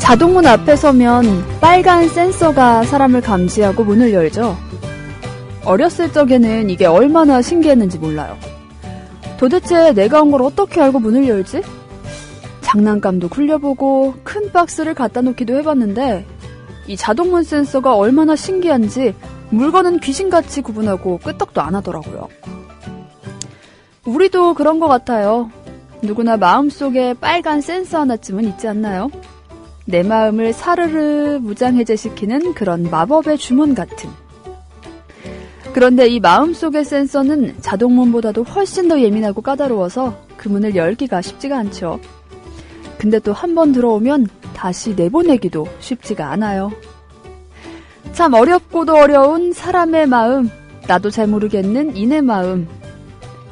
자동문 앞에 서면 빨간 센서가 사람을 감지하고 문을 열죠. 어렸을 적에는 이게 얼마나 신기했는지 몰라요. 도대체 내가 온 걸 어떻게 알고 문을 열지? 장난감도 굴려보고 큰 박스를 갖다 놓기도 해봤는데 이 자동문 센서가 얼마나 신기한지 물건은 귀신같이 구분하고 끄떡도 안 하더라고요. 우리도 그런 것 같아요. 누구나 마음속에 빨간 센서 하나쯤은 있지 않나요? 내 마음을 사르르 무장해제시키는 그런 마법의 주문 같은. 그런데 이 마음속의 센서는 자동문보다도 훨씬 더 예민하고 까다로워서 그 문을 열기가 쉽지가 않죠. 근데 또 한 번 들어오면 다시 내보내기도 쉽지가 않아요. 참 어렵고도 어려운 사람의 마음, 나도 잘 모르겠는 이내 마음.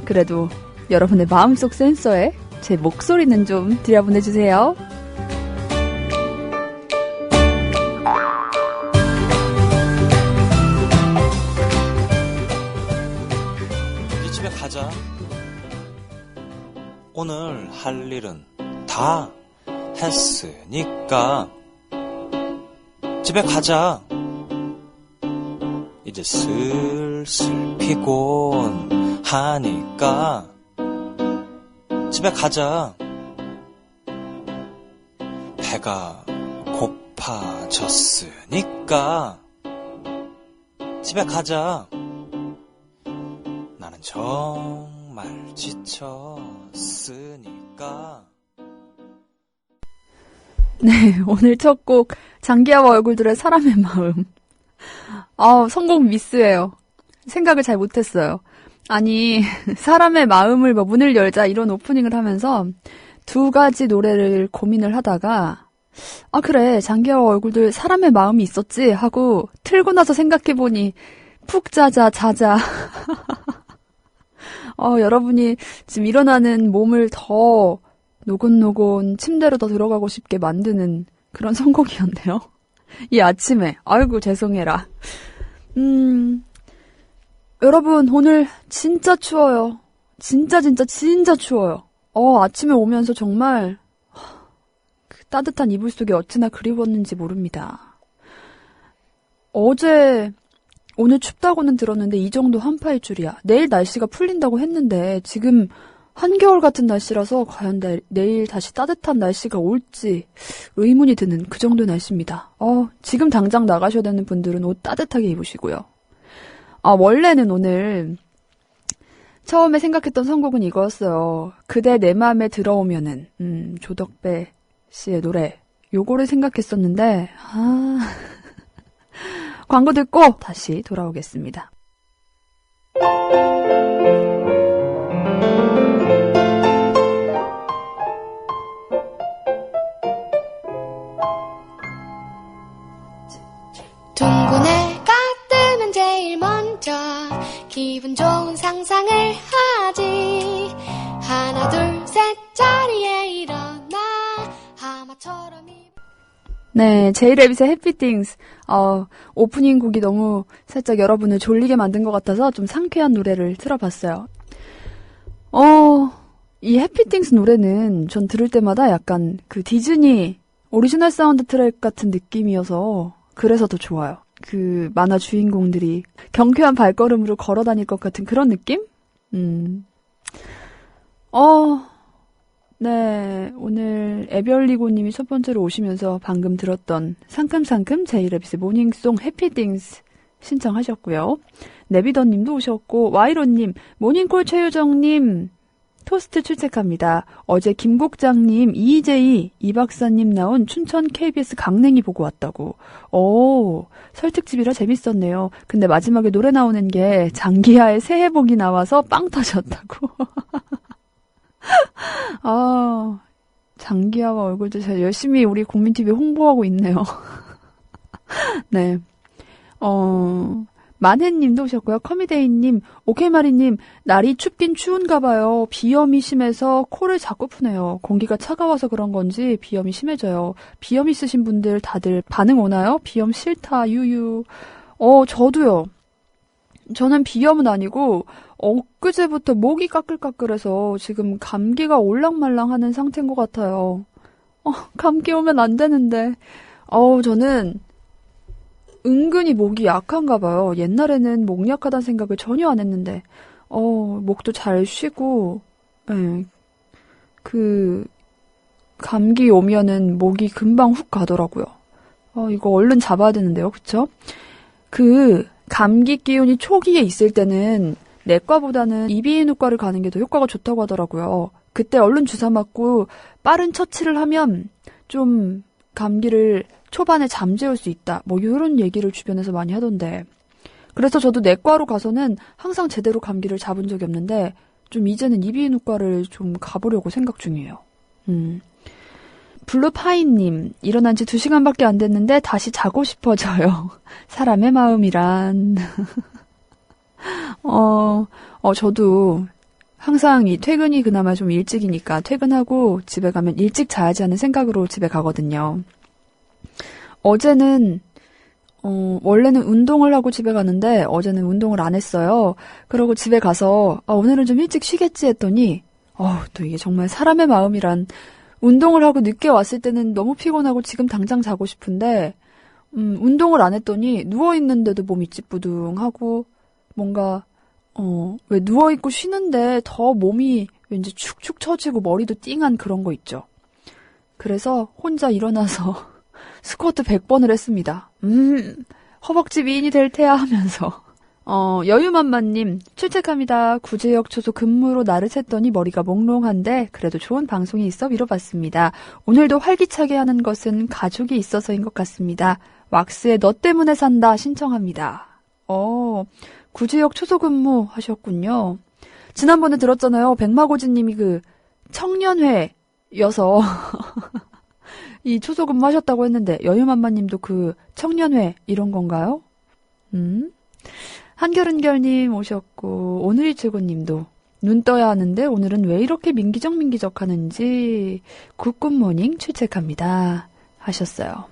그래도 여러분의 마음속 센서에 제 목소리는 좀 들여보내주세요. 이제 집에 가자. 오늘 할 일은 다 했으니까 집에 가자. 이제 슬슬 피곤하니까 집에 가자. 배가 고파졌으니까 집에 가자. 나는 정말 지쳤으니까. 네, 오늘 첫 곡 장기하와 얼굴들의 사람의 마음. 선곡 미스예요. 생각을 잘 못했어요. 아니, 사람의 마음을 문을 열자 이런 오프닝을 하면서 두 가지 노래를 고민을 하다가 그래, 장기하와 얼굴들 사람의 마음이 있었지 하고 틀고 나서 생각해보니 푹 자자. 여러분이 지금 일어나는 몸을 더 노곤노곤 침대로 더 들어가고 싶게 만드는 그런 선곡이었네요. 이 아침에. 아이고 죄송해라. 여러분 오늘 진짜 추워요. 진짜 추워요. 아침에 오면서 정말 그 따뜻한 이불 속에 어찌나 그리웠는지 모릅니다. 오늘 춥다고는 들었는데 이 정도 한파일 줄이야. 내일 날씨가 풀린다고 했는데 지금 한겨울 같은 날씨라서 과연 내일 다시 따뜻한 날씨가 올지 의문이 드는 그 정도 날씨입니다. 지금 당장 나가셔야 되는 분들은 옷 따뜻하게 입으시고요. 원래는 오늘 처음에 생각했던 선곡은 이거였어요. 그대 내 맘에 들어오면은 조덕배 씨의 노래 요거를 생각했었는데 광고 듣고 다시 돌아오겠습니다. 둥근 애가 뜨면 제일 먼저 기분 좋은 상상을 하지. 하나 둘 셋 자리에 일어나 하마처럼. 네, 제이레빗의 해피띵스. 오프닝 곡이 너무 살짝 여러분을 졸리게 만든 것 같아서 좀 상쾌한 노래를 틀어봤어요. 이 해피띵스 노래는 전 들을 때마다 약간 그 디즈니 오리지널 사운드 트랙 같은 느낌이어서 그래서 더 좋아요. 그 만화 주인공들이 경쾌한 발걸음으로 걸어다닐 것 같은 그런 느낌? 네, 오늘 에별리고님이 첫 번째로 오시면서 방금 들었던 상큼상큼 제이레빗의 모닝송 해피띵스 신청하셨고요. 네비더님도 오셨고 와이로님, 모닝콜 최유정님 토스트 출첵합니다. 어제 김국장님, 이희재이, 이박사님 나온 춘천 KBS 강냉이 보고 왔다고. 설특집이라 재밌었네요. 근데 마지막에 노래 나오는 게 장기하의 새해 복이 나와서 빵 터졌다고. 장기하와 얼굴도 잘 열심히 우리 국민TV 홍보하고 있네요. 네. 만혜님도 오셨고요. 커미데이님, 오케이마리님, 날이 춥긴 추운가 봐요. 비염이 심해서 코를 자꾸 푸네요. 공기가 차가워서 그런 건지 비염이 심해져요. 비염 있으신 분들 다들 반응 오나요? 비염 싫다, 유유. 저도요. 저는 비염은 아니고 엊그제부터 목이 까끌까끌해서 지금 감기가 올랑말랑하는 상태인 것 같아요. 감기 오면 안 되는데. 저는 은근히 목이 약한가 봐요. 옛날에는 목 약하다는 생각을 전혀 안 했는데, 목도 잘 쉬고, 예, 감기 오면은 목이 금방 훅 가더라고요. 이거 얼른 잡아야 되는데요, 그쵸? 감기 기운이 초기에 있을 때는 내과보다는 이비인후과를 가는 게 더 효과가 좋다고 하더라고요. 그때 얼른 주사 맞고 빠른 처치를 하면 좀 감기를 초반에 잠재울 수 있다. 뭐 이런 얘기를 주변에서 많이 하던데. 그래서 저도 내과로 가서는 항상 제대로 감기를 잡은 적이 없는데 좀 이제는 이비인후과를 좀 가보려고 생각 중이에요. 블루파인님, 일어난 지 2시간밖에 안 됐는데 다시 자고 싶어져요. 사람의 마음이란. 저도 항상 이 퇴근이 그나마 좀 일찍이니까 퇴근하고 집에 가면 일찍 자야지 하는 생각으로 집에 가거든요. 어제는 원래는 운동을 하고 집에 가는데 어제는 운동을 안 했어요. 그러고 집에 가서 오늘은 좀 일찍 쉬겠지 했더니 또 이게 정말 사람의 마음이란. 운동을 하고 늦게 왔을 때는 너무 피곤하고 지금 당장 자고 싶은데 운동을 안 했더니 누워있는데도 몸이 찌뿌둥하고 뭔가 왜 누워있고 쉬는데 더 몸이 왠지 축축 처지고 머리도 띵한 그런 거 있죠. 그래서 혼자 일어나서 스쿼트 100번을 했습니다. 허벅지 미인이 될 테야 하면서. 여유만만님, 출첵합니다. 구제역 초소 근무로 날을 샜더니 머리가 몽롱한데 그래도 좋은 방송이 있어 위로받습니다. 오늘도 활기차게 하는 것은 가족이 있어서인 것 같습니다. 왁스에 너 때문에 산다 신청합니다. 구제역 초소 근무 하셨군요. 지난번에 들었잖아요. 백마고지님이 청년회여서 이 초소 근무 하셨다고 했는데 여유만만님도 청년회 이런 건가요? 한결은결님 오셨고 오늘이 최고님도 눈 떠야 하는데 오늘은 왜 이렇게 민기적 하는지 굿굿모닝 출첵합니다 하셨어요.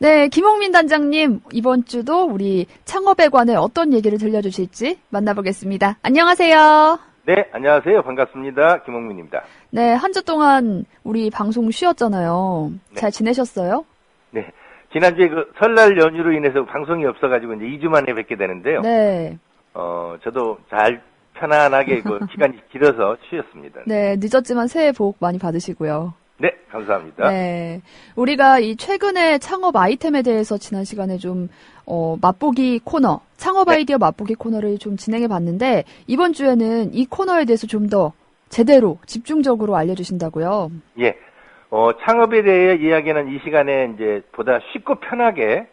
네, 김홍민 단장님, 이번 주도 우리 창업에 관해 어떤 얘기를 들려주실지 만나보겠습니다. 안녕하세요. 네, 안녕하세요. 반갑습니다. 김홍민입니다. 네, 한 주 동안 우리 방송 쉬었잖아요. 네. 잘 지내셨어요? 네. 지난주에 설날 연휴로 인해서 방송이 없어가지고 이제 2주 만에 뵙게 되는데요. 네. 저도 잘 편안하게 기간이 길어서 쉬었습니다. 네, 늦었지만 새해 복 많이 받으시고요. 네, 감사합니다. 네. 우리가 이 최근에 창업 아이템에 대해서 지난 시간에 좀, 맛보기 코너, 창업 아이디어 맛보기 코너를 좀 진행해 봤는데, 이번 주에는 이 코너에 대해서 좀 더 제대로, 집중적으로 알려주신다고요? 예. 창업에 대해 이야기는 이 시간에 이제 보다 쉽고 편하게,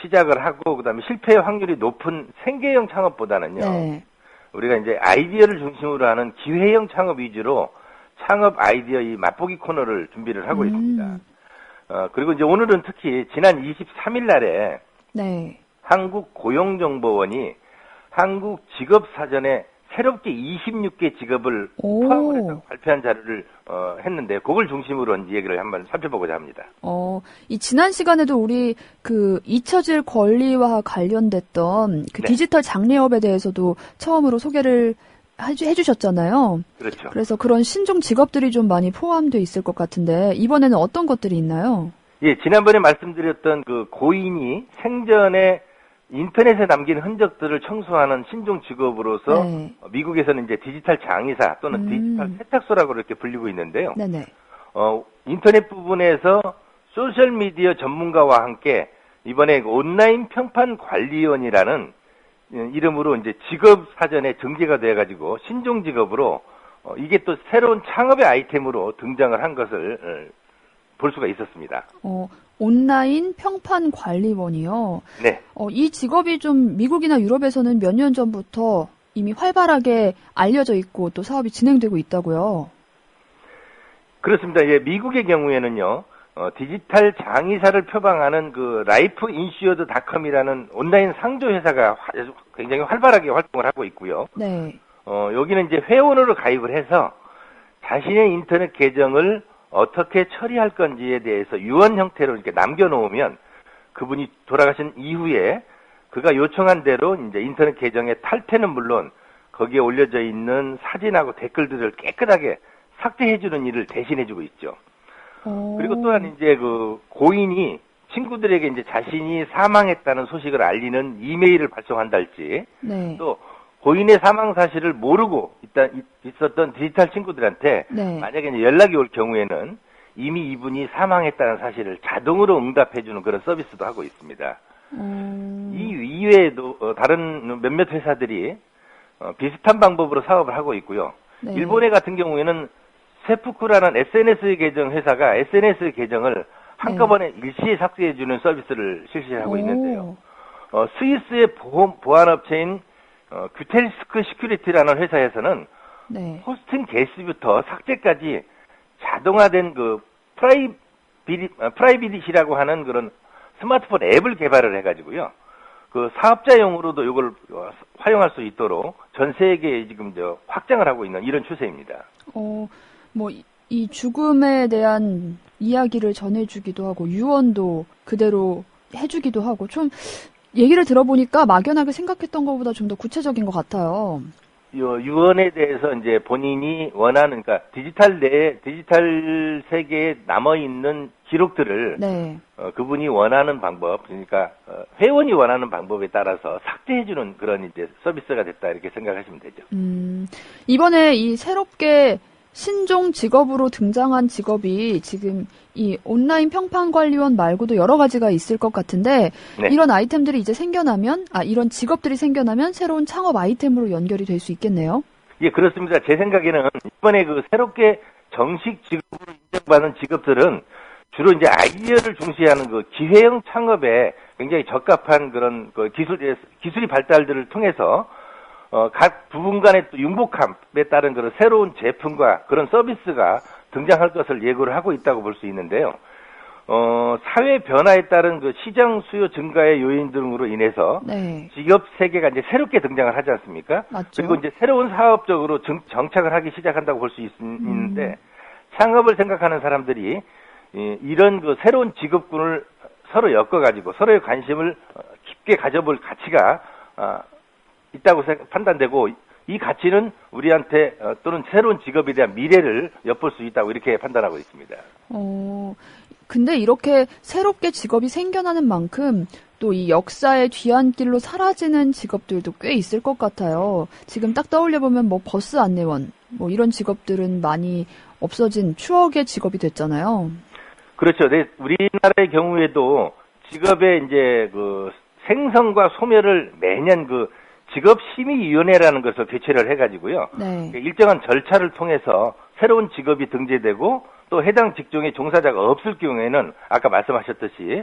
시작을 하고, 그 다음에 실패 확률이 높은 생계형 창업보다는요. 네. 우리가 이제 아이디어를 중심으로 하는 기회형 창업 위주로 창업 아이디어 이 맛보기 코너를 준비를 하고 있습니다. 그리고 이제 오늘은 특히 지난 23일 날에 네. 한국고용정보원이 한국 직업사전에 새롭게 26개 직업을 포함을 해서 발표한 자료를 했는데 그걸 중심으로 이제 얘기를 한번 살펴보고자 합니다. 이 지난 시간에도 우리 잊혀질 권리와 관련됐던 네. 디지털 장래업에 대해서도 처음으로 소개를 해주셨잖아요. 그렇죠. 그래서 그런 신종 직업들이 좀 많이 포함되어 있을 것 같은데 이번에는 어떤 것들이 있나요? 예, 지난번에 말씀드렸던 고인이 생전에 인터넷에 남긴 흔적들을 청소하는 신종 직업으로서 네. 미국에서는 이제 디지털 장의사 또는 디지털 세탁소라고 이렇게 불리고 있는데요. 네네. 인터넷 부분에서 소셜미디어 전문가와 함께 이번에 온라인 평판 관리원이라는 이름으로 이제 직업 사전에 등재가 돼가지고 신종 직업으로 이게 또 새로운 창업의 아이템으로 등장을 한 것을 볼 수가 있었습니다. 온라인 평판 관리원이요. 네. 이 직업이 좀 미국이나 유럽에서는 몇 년 전부터 이미 활발하게 알려져 있고 또 사업이 진행되고 있다고요. 그렇습니다. 예, 미국의 경우에는요. 디지털 장의사를 표방하는 라이프인슈어드닷컴이라는 온라인 상조 회사가 굉장히 활발하게 활동을 하고 있고요. 네. 여기는 이제 회원으로 가입을 해서 자신의 인터넷 계정을 어떻게 처리할 건지에 대해서 유언 형태로 이렇게 남겨놓으면 그분이 돌아가신 이후에 그가 요청한 대로 이제 인터넷 계정의 탈퇴는 물론 거기에 올려져 있는 사진하고 댓글들을 깨끗하게 삭제해주는 일을 대신해주고 있죠. 그리고 또한 이제 그 고인이 친구들에게 이제 자신이 사망했다는 소식을 알리는 이메일을 발송한달지, 네. 또 고인의 사망 사실을 모르고 있었던 디지털 친구들한테 네. 만약에 이제 연락이 올 경우에는 이미 이분이 사망했다는 사실을 자동으로 응답해주는 그런 서비스도 하고 있습니다. 이 이외에도 다른 몇몇 회사들이 비슷한 방법으로 사업을 하고 있고요. 네. 일본의 같은 경우에는 세프쿠라는 SNS 계정 회사가 SNS 계정을 한꺼번에 일시에 삭제해주는 서비스를 실시하고 있는데요. 스위스의 보안업체인 규텔스크 시큐리티라는 회사에서는 네. 호스팅 개수부터 삭제까지 자동화된 그 프라이빗이라고 하는 그런 스마트폰 앱을 개발을 해가지고요. 그 사업자용으로도 이걸 활용할 수 있도록 전 세계에 지금 확장을 하고 있는 이런 추세입니다. 뭐 이 죽음에 대한 이야기를 전해주기도 하고 유언도 그대로 해주기도 하고 좀 얘기를 들어보니까 막연하게 생각했던 것보다 좀 더 구체적인 것 같아요. 유언에 대해서 이제 본인이 원하는, 그러니까 디지털 세계에 남아있는 기록들을 네. 그분이 원하는 방법, 그러니까 회원이 원하는 방법에 따라서 삭제해주는 그런 이제 서비스가 됐다 이렇게 생각하시면 되죠. 이번에 이 새롭게 신종 직업으로 등장한 직업이 지금 이 온라인 평판관리원 말고도 여러 가지가 있을 것 같은데 네. 이런 아이템들이 이제 생겨나면 이런 직업들이 생겨나면 새로운 창업 아이템으로 연결이 될 수 있겠네요. 예, 그렇습니다. 제 생각에는 이번에 그 새롭게 정식 직업으로 인정받은 직업들은 주로 이제 아이디어를 중시하는 그 기회형 창업에 굉장히 적합한 그런 그 기술이 발달들을 통해서 각 부분 간의 또 융복함에 따른 그런 새로운 제품과 그런 서비스가 등장할 것을 예고를 하고 있다고 볼 수 있는데요. 사회 변화에 따른 그 시장 수요 증가의 요인 등으로 인해서 네. 직업 세계가 이제 새롭게 등장을 하지 않습니까? 맞죠. 그리고 이제 새로운 사업적으로 정착을 하기 시작한다고 볼 수 있는데 창업을 생각하는 사람들이 이런 그 새로운 직업군을 서로 엮어가지고 서로의 관심을 깊게 가져볼 가치가 있다고 판단되고 이 가치는 우리한테 또는 새로운 직업에 대한 미래를 엿볼 수 있다고 이렇게 판단하고 있습니다. 근데 이렇게 새롭게 직업이 생겨나는 만큼 또 이 역사의 뒤안길로 사라지는 직업들도 꽤 있을 것 같아요. 지금 딱 떠올려보면 뭐 버스 안내원, 뭐 이런 직업들은 많이 없어진 추억의 직업이 됐잖아요. 그렇죠. 네, 우리나라의 경우에도 직업의 이제 그 생성과 소멸을 매년 그 직업심의위원회라는 것을 개최를 해가지고요. 네. 일정한 절차를 통해서 새로운 직업이 등재되고 또 해당 직종의 종사자가 없을 경우에는 아까 말씀하셨듯이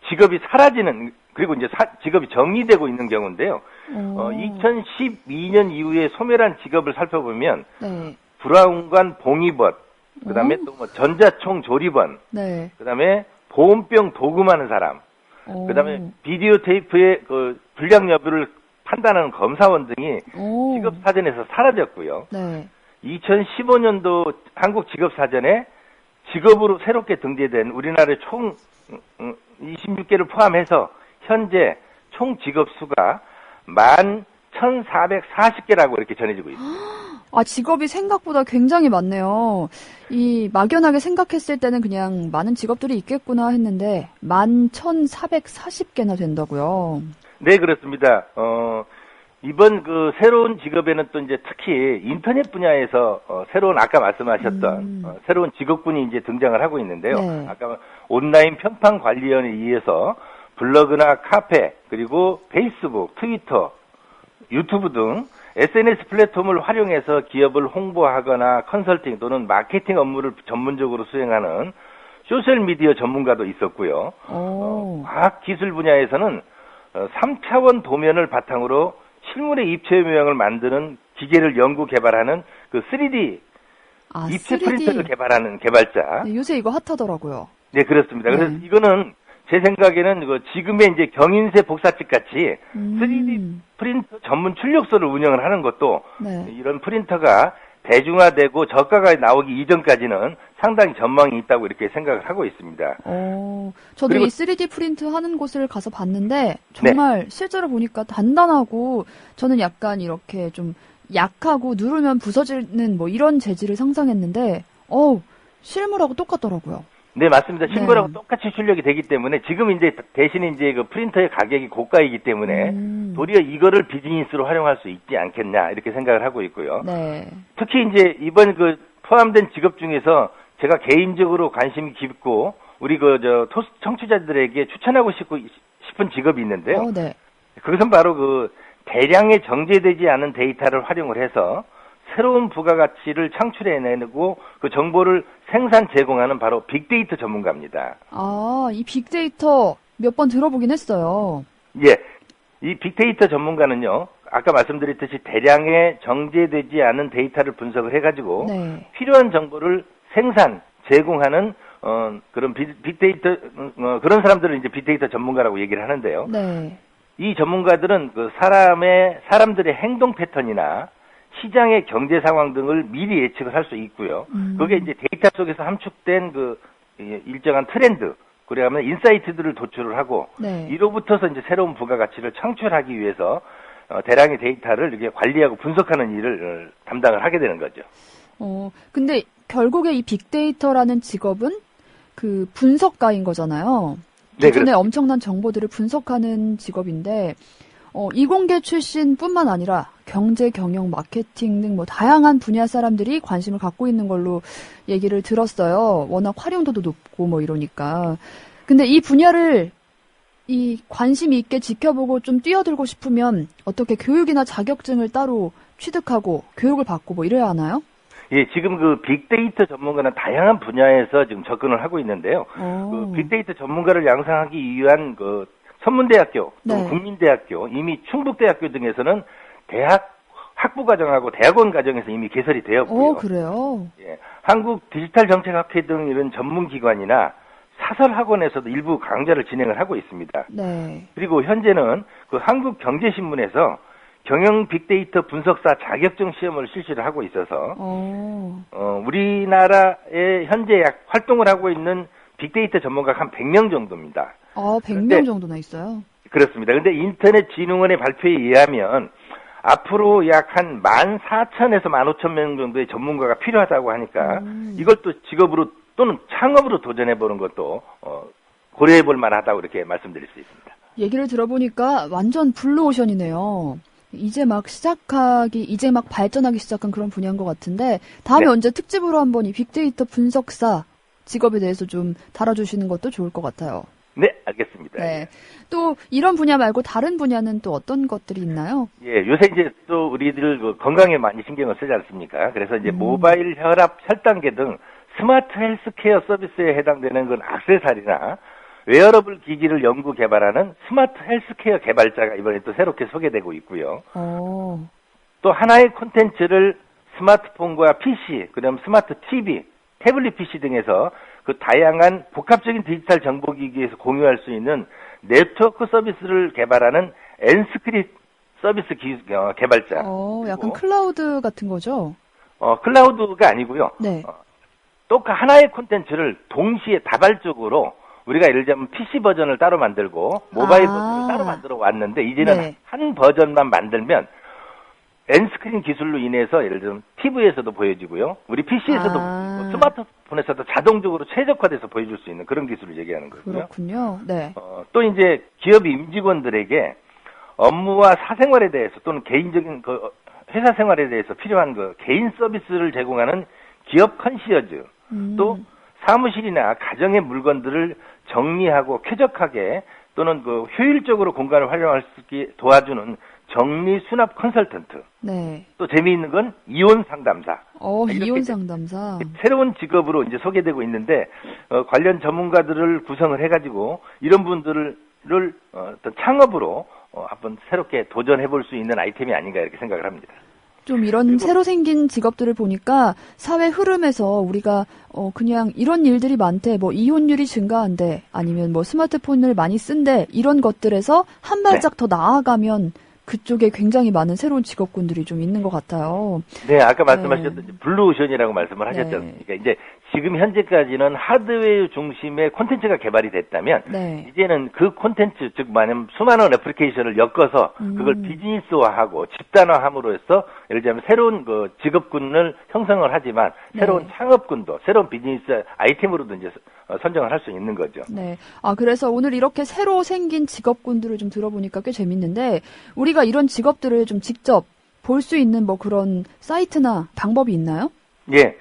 직업이 사라지는 그리고 이제 직업이 정리되고 있는 경우인데요. 2012년 이후에 소멸한 직업을 살펴보면 네. 브라운관 봉입원, 그다음에 또 뭐 전자총 조립원, 네. 그다음에 보온병 도금하는 사람, 그다음에 비디오 테이프의 그 불량 여부를 판단하는 검사원 등이 직업 사전에서 사라졌고요. 네. 2015년도 한국 직업 사전에 직업으로 새롭게 등재된 우리나라의 총 26개를 포함해서 현재 총 직업 수가 11,440개라고 이렇게 전해지고 있습니다. 직업이 생각보다 굉장히 많네요. 이 막연하게 생각했을 때는 그냥 많은 직업들이 있겠구나 했는데 11,440개나 된다고요. 네, 그렇습니다. 이번 그 새로운 직업에는 또 이제 특히 인터넷 분야에서 새로운 아까 말씀하셨던 새로운 직업군이 이제 등장을 하고 있는데요. 네. 아까 온라인 평판 관리원에 의해서 블로그나 카페 그리고 페이스북, 트위터, 유튜브 등 SNS 플랫폼을 활용해서 기업을 홍보하거나 컨설팅 또는 마케팅 업무를 전문적으로 수행하는 소셜미디어 전문가도 있었고요. 과학기술 분야에서는 3차원 도면을 바탕으로 실물의 입체 모양을 만드는 기계를 연구 개발하는 그 3D 입체 3D. 프린터를 개발하는 개발자. 네, 요새 이거 핫하더라고요. 네, 그렇습니다. 그래서 이거는 제 생각에는 지금의 이제 경인세 복사집 같이 3D 프린터 전문 출력소를 운영을 하는 것도 네. 이런 프린터가 대중화되고 저가가 나오기 이전까지는 상당히 전망이 있다고 이렇게 생각을 하고 있습니다. 저도 그리고- 이 3D 프린트 하는 곳을 가서 봤는데 정말 실제로 보니까 단단하고 저는 약간 이렇게 좀 약하고 누르면 부서지는 뭐 이런 재질을 상상했는데 실물하고 똑같더라고요. 네, 맞습니다. 실물하고 네. 똑같이 출력이 되기 때문에 지금 이제 대신에 이제 그 프린터의 가격이 고가이기 때문에 도리어 이거를 비즈니스로 활용할 수 있지 않겠냐 이렇게 생각을 하고 있고요. 네. 특히 이제 이번 포함된 직업 중에서 제가 개인적으로 관심이 깊고 우리 청취자들에게 추천하고 싶은 직업이 있는데요. 네. 그것은 바로 대량의 정제되지 않은 데이터를 활용을 해서 새로운 부가가치를 창출해내고 그 정보를 생산 제공하는 바로 빅데이터 전문가입니다. 이 빅데이터 몇 번 들어보긴 했어요. 예. 이 빅데이터 전문가는요, 아까 말씀드렸듯이 대량의 정제되지 않은 데이터를 분석을 해가지고 네. 필요한 정보를 생산, 제공하는 그런 빅데이터 그런 사람들을 이제 빅데이터 전문가라고 얘기를 하는데요. 네. 이 전문가들은 사람들의 행동 패턴이나 시장의 경제 상황 등을 미리 예측을 할 수 있고요. 그게 이제 데이터 속에서 함축된 일정한 트렌드, 그래야만 인사이트들을 도출을 하고 네. 이로부터서 이제 새로운 부가가치를 창출하기 위해서 대량의 데이터를 이렇게 관리하고 분석하는 일을 담당을 하게 되는 거죠. 근데 결국에 이 빅데이터라는 직업은 그 분석가인 거잖아요. 네, 기존의 엄청난 정보들을 분석하는 직업인데 이공계 출신뿐만 아니라 경제, 경영, 마케팅 등 뭐 다양한 분야 사람들이 관심을 갖고 있는 걸로 얘기를 들었어요. 워낙 활용도도 높고 뭐 이러니까. 근데 이 분야를 관심 있게 지켜보고 좀 뛰어들고 싶으면 어떻게 교육이나 자격증을 따로 취득하고 교육을 받고 뭐 이래야 하나요? 예, 지금 빅데이터 전문가는 다양한 분야에서 지금 접근을 하고 있는데요. 빅데이터 전문가를 양성하기 위한 선문대학교, 네. 국민대학교, 이미 충북대학교 등에서는 대학 학부과정하고 대학원 과정에서 이미 개설이 되었고요. 그래요? 예, 한국디지털정책학회 등 이런 전문기관이나 사설학원에서도 일부 강좌를 진행을 하고 있습니다. 네. 그리고 현재는 한국경제신문에서 경영 빅데이터 분석사 자격증 시험을 실시를 하고 있어서 우리나라에 현재 활동을 하고 있는 빅데이터 전문가가 한 100명 정도입니다. 100명 정도나 있어요? 그렇습니다. 근데 인터넷진흥원의 발표에 의하면 앞으로 약 한 14,000에서 15,000명 정도의 전문가가 필요하다고 하니까 이걸 또 직업으로 또는 창업으로 도전해보는 것도 고려해볼 만하다고 이렇게 말씀드릴 수 있습니다. 얘기를 들어보니까 완전 블루오션이네요. 이제 막 발전하기 시작한 그런 분야인 것 같은데 다음에 네. 언제 특집으로 한번 이 빅데이터 분석사 직업에 대해서 좀 다뤄주시는 것도 좋을 것 같아요. 네, 알겠습니다. 네. 또 이런 분야 말고 다른 분야는 또 어떤 것들이 있나요? 예, 요새 이제 또 우리들 건강에 많이 신경을 쓰지 않습니까? 그래서 이제 모바일 혈압 혈당계 등 스마트 헬스케어 서비스에 해당되는 건 액세서리나 웨어러블 기기를 연구 개발하는 스마트 헬스케어 개발자가 이번에 또 새롭게 소개되고 있고요. 또 하나의 콘텐츠를 스마트폰과 PC, 그다음 스마트 TV, 태블릿 PC 등에서 다양한 복합적인 디지털 정보기기에서 공유할 수 있는 네트워크 서비스를 개발하는 엔스크립 서비스 개발자. 약간 클라우드 같은 거죠? 클라우드가 아니고요. 네. 또 하나의 콘텐츠를 동시에 다발적으로 우리가 예를 들자면 PC 버전을 따로 만들고 모바일 버전을 따로 만들어 왔는데 이제는 네. 한 버전만 만들면 엔스크린 기술로 인해서 예를 들면 TV에서도 보여지고요. 우리 PC에서도 스마트폰에서도 자동적으로 최적화돼서 보여줄 수 있는 그런 기술을 얘기하는 거고요. 그렇군요. 네. 또 이제 기업 임직원들에게 업무와 사생활에 대해서 또는 개인적인 회사 생활에 대해서 필요한 개인 서비스를 제공하는 기업 컨시어즈, 또 사무실이나 가정의 물건들을 정리하고 쾌적하게 또는 효율적으로 공간을 활용할 수 있게 도와주는 정리 수납 컨설턴트. 네. 또 재미있는 건 이혼 상담사. 이혼 상담사. 새로운 직업으로 이제 소개되고 있는데 관련 전문가들을 구성을 해가지고 이런 분들을 어떤 창업으로 한번 새롭게 도전해볼 수 있는 아이템이 아닌가 이렇게 생각을 합니다. 좀 이런 새로 생긴 직업들을 보니까 사회 흐름에서 우리가 그냥 이런 일들이 많대. 뭐 이혼율이 증가한대. 아니면 뭐 스마트폰을 많이 쓴대. 이런 것들에서 한 발짝 더 나아가면 그쪽에 굉장히 많은 새로운 직업군들이 좀 있는 것 같아요. 네, 아까 말씀하셨던 블루오션이라고 말씀을 하셨지 네. 않습니까? 이제 지금 현재까지는 하드웨어 중심의 콘텐츠가 개발이 됐다면 네. 이제는 그 콘텐츠, 즉 많은 수많은 애플리케이션을 엮어서 그걸 비즈니스화하고 집단화함으로 해서 예를 들면 새로운 그 직업군을 형성을 하지만 새로운 네. 창업군도 새로운 비즈니스 아이템으로도 이제 선정을 할 수 있는 거죠. 네. 그래서 오늘 이렇게 새로 생긴 직업군들을 좀 들어보니까 꽤 재밌는데, 우리가 이런 직업들을 좀 직접 볼 수 있는 뭐 그런 사이트나 방법이 있나요? 예.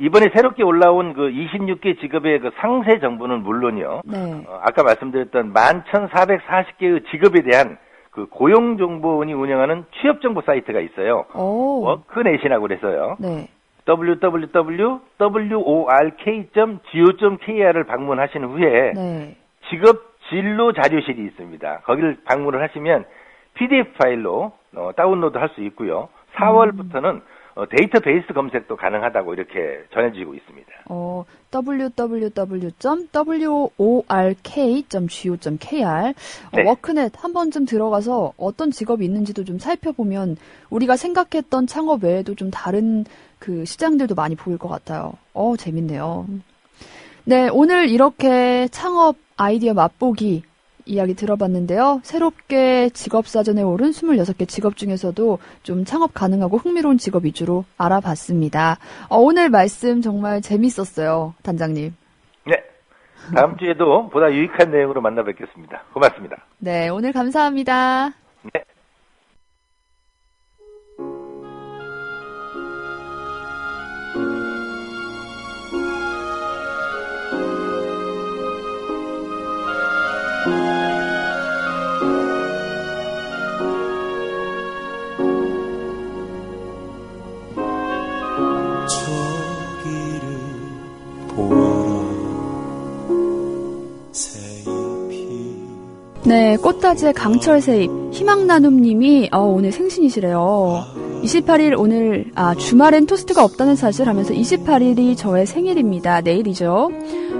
이번에 새롭게 올라온 26개 직업의 상세 정보는 물론이요. 네. 아까 말씀드렸던 11,440개의 직업에 대한 고용정보원이 운영하는 취업정보 사이트가 있어요. 오. 워크넷이라고 그래서요. 네. www.work.go.kr을 방문하신 후에 네. 직업 진로 자료실이 있습니다. 거기를 방문을 하시면 PDF 파일로 다운로드 할 수 있고요. 4월부터는 데이터베이스 검색도 가능하다고 이렇게 전해지고 있습니다. www.work.go.kr 네. 워크넷 한 번쯤 들어가서 어떤 직업이 있는지도 좀 살펴보면 우리가 생각했던 창업 외에도 좀 다른 그 시장들도 많이 보일 것 같아요. 재밌네요. 네, 오늘 이렇게 창업 아이디어 맛보기 이야기 들어봤는데요. 새롭게 직업사전에 오른 26개 직업 중에서도 좀 창업 가능하고 흥미로운 직업 위주로 알아봤습니다. 오늘 말씀 정말 재밌었어요, 단장님. 네. 다음 주에도 보다 유익한 내용으로 만나 뵙겠습니다. 고맙습니다. 네, 오늘 감사합니다. 네. 네, 꽃다지의 강철세입 희망나눔님이 오늘 생신이시래요. 28일 오늘 주말엔 토스트가 없다는 사실 하면서 28일이 저의 생일입니다. 내일이죠.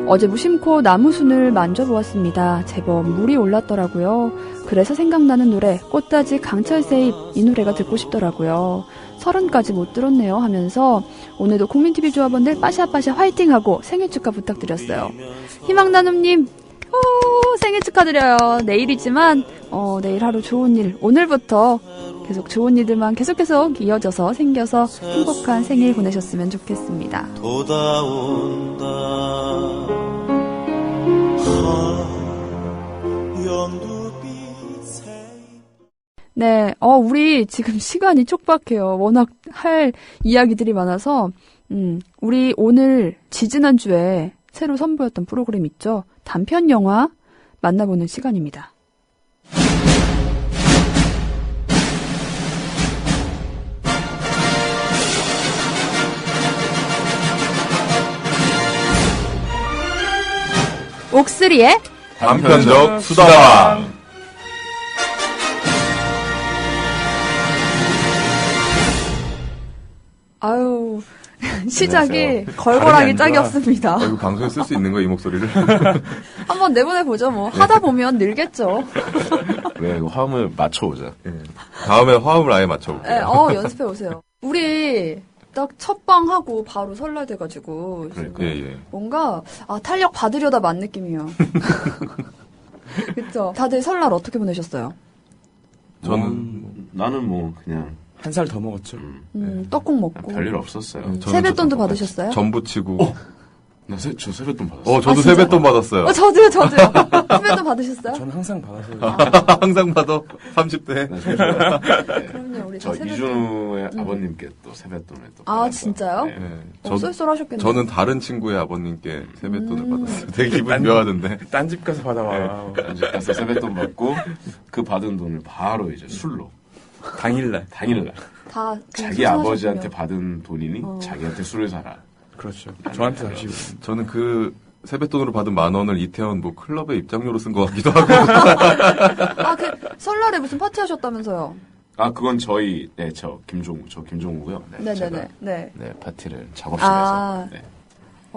어제 무심코 나무순을 만져보았습니다. 제법 물이 올랐더라고요. 그래서 생각나는 노래 꽃다지 강철세입 이 노래가 듣고 싶더라고요. 30까지 못 들었네요 하면서 오늘도 국민TV 조합원들 빠샤빠샤 화이팅하고 생일 축하 부탁드렸어요. 희망나눔님 생일 축하드려요. 내일이지만 내일 하루 좋은 일, 오늘부터 계속 좋은 일들만 계속 이어져서 생겨서 행복한 생일 보내셨으면 좋겠습니다. 네, 우리 지금 시간이 촉박해요. 워낙 할 이야기들이 많아서 우리 오늘 지지난주에 새로 선보였던 프로그램 있죠? 단편 영화 만나보는 시간입니다. 옥스리의 단편적 수다방. 아유, 시작이 걸걸하기 짝이 없습니다. 이거 방송에 쓸 수 있는 거야, 이 목소리를? 한번 내보내보죠, 뭐. 하다 보면 늘겠죠. 네, 이거 화음을 맞춰보자. 네. 다음에 화음을 아예 맞춰볼게요. 네, 연습해오세요. 우리 딱 첫방 하고 바로 설날 돼가지고. 그러니까. 예. 뭔가, 탄력 받으려다 만 느낌이에요. 그쵸? 다들 설날 어떻게 보내셨어요? 나는 뭐, 그냥. 한 살 더 먹었죠. 떡국 먹고. 별일 없었어요. 세뱃돈도 받으셨어요? 전 부치고. 저 세뱃돈 받았어요. 저도 세뱃돈 받았어요. 저도요. 세뱃돈 받으셨어요? 저는 항상 받아서요. 항상 받아. 30대. 그럼요, 우리 저 다 세뱃돈. 이준호의 아버님께 또 세뱃돈을 또 받았어요. 진짜요? 네. 쏠쏠하셨겠네요. 저는 다른 친구의 아버님께 세뱃돈을 받았어요. 되게 기분 묘하던데. 딴 집 가서 받아와. 집 가서 세뱃돈 받고 그 받은 돈을 바로 이제 술로. 당일날. 다 자기 아버지한테 받은 돈이니 자기한테 술을 사라. 그렇죠. 저한테 하시고. 저는 그 세뱃돈으로 받은 10,000원을 이태원 뭐 클럽에 입장료로 쓴 것 같기도 하고. 설날에 무슨 파티 하셨다면서요? 아, 그건 저 김종우고요. 네네네. 제가, 네. 네, 파티를 작업실에서. 네.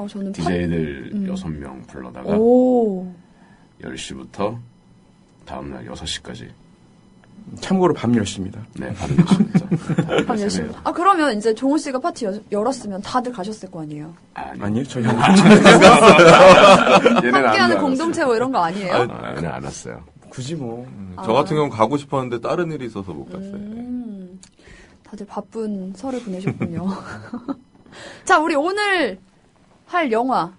저는 DJ들 6명 불러다가 오. 10시부터 다음날 6시까지. 참고로 밤 10시입니다. 네, 밤 10시부터. 밤 10시. 아, 그러면 이제 종우 씨가 파티 열었으면 다들 가셨을 거 아니에요? 아니요, 저희 함께하는 공동체 뭐 이런 거 아니에요? 그냥 안 왔어요. 굳이 뭐. 저 같은 경우는 가고 싶었는데 다른 일이 있어서 못 갔어요. 다들 바쁜 설을 보내셨군요. 자, 우리 오늘 할 영화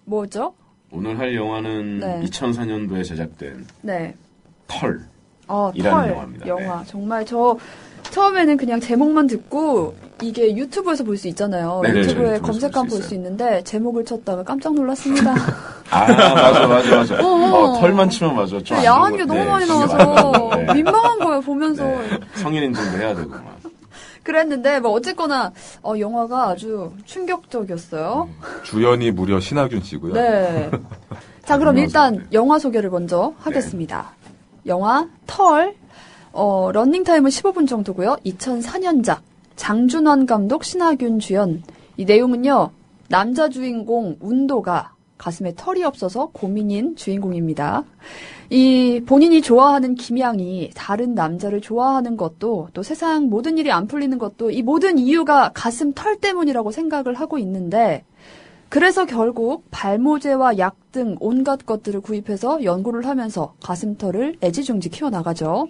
뭐죠? 오늘 할 영화는 네. 2004년도에 제작된 네. 털. 털 이라는 영화입니다. 영화. 네. 정말 저 처음에는 그냥 제목만 듣고 이게 유튜브에서 볼 수 있잖아요. 네, 유튜브에 유튜브에서 검색하면 볼 수 있는데 제목을 쳤다가 깜짝 놀랐습니다. 맞아. 털만 치면 맞아. 좀 야한 게 너무 많이 나와서 네. 민망한 거예요, 보면서. 네. 성인 인증도 해야 되고만. 그랬는데 뭐 어쨌거나 영화가 아주 충격적이었어요. 주연이 무려 신하균 씨고요. 네. 자, 그럼 일단 영화 소개를 먼저 하겠습니다. 영화 털, 런닝타임은 15분 정도고요. 2004년작, 장준원 감독, 신하균 주연. 이 내용은요, 남자 주인공 운도가 가슴에 털이 없어서 고민인 주인공입니다. 이 본인이 좋아하는 김양이 다른 남자를 좋아하는 것도 또 세상 모든 일이 안 풀리는 것도 이 모든 이유가 가슴 털 때문이라고 생각을 하고 있는데 그래서 결국 발모제와 약 등 온갖 것들을 구입해서 연구를 하면서 가슴털을 애지중지 키워나가죠.